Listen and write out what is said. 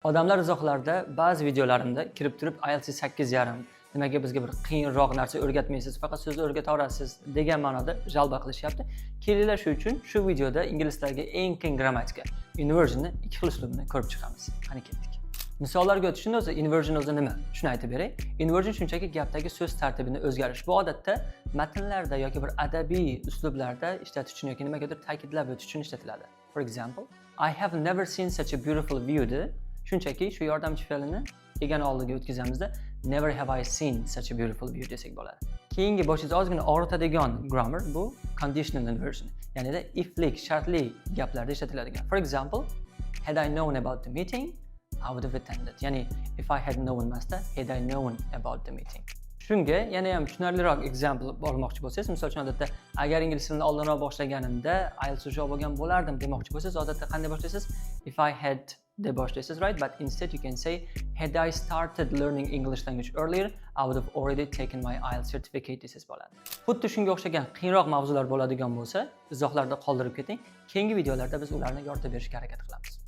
Odamlar izohlarda ba'zi videolarimda kirib turib IELTS 8,5 nimaga bizga bir qiyinroq narsa o'rgatmaysiz, faqat so'zni o'rgata olasiz degan ma'noda jalba qilishyapti. Kelinglar shu uchun shu videoda ingliz tiliga eng qiyin grammatika inversionni ikki xil uslubini ko'rib chiqamiz. Qani ketdik. Misollarga o'tishdan o'zi inversion o'zi nima? Shuni aytib beray. Inversion shunchaki gapdagi so'z tartibini o'zgarish. Bu odatda matnlarda yoki bir adabiy uslublarda ishlatish uchun yoki nimagadir ta'kidlab o'tish uchun ishlatiladi. For example, I have never seen such a beautiful view de shunchaki shu yordamchi fe'lini egani oldiga o'tkazamizda never have I seen such a beautiful view desak bo'ladi. Keyingi boshingizni ozgina og'ritadigan grammar bu conditional inversion. Ya'ni iflik, shartli gaplarda ishlatiladigan. For example, had I known about the meeting, I would have attended. Ya'ni if I had known emasda, had I known about the meeting. Shunga yana ham tushunarliroq example olmoqchi bo'lsangiz, misol uchun odatda agar ingliz tilini oldinroq boshlaganimda IELTS ushab bo'lgan bo'lardim demoqchi bo'lsangiz, odatda qanday boshlaysiz? If I had deb boshlaysiz, right? But instead you can say had I started learning English language earlier, I would have already taken my IELTS certificate desangiz bo'ladi. Xuddi shunga o'xshagan qiyinroq mavzular bo'ladigan bo'lsa, izohlarda qoldirib keting. Keyingi videolarda biz ularni yoritib berishga harakat qilamiz.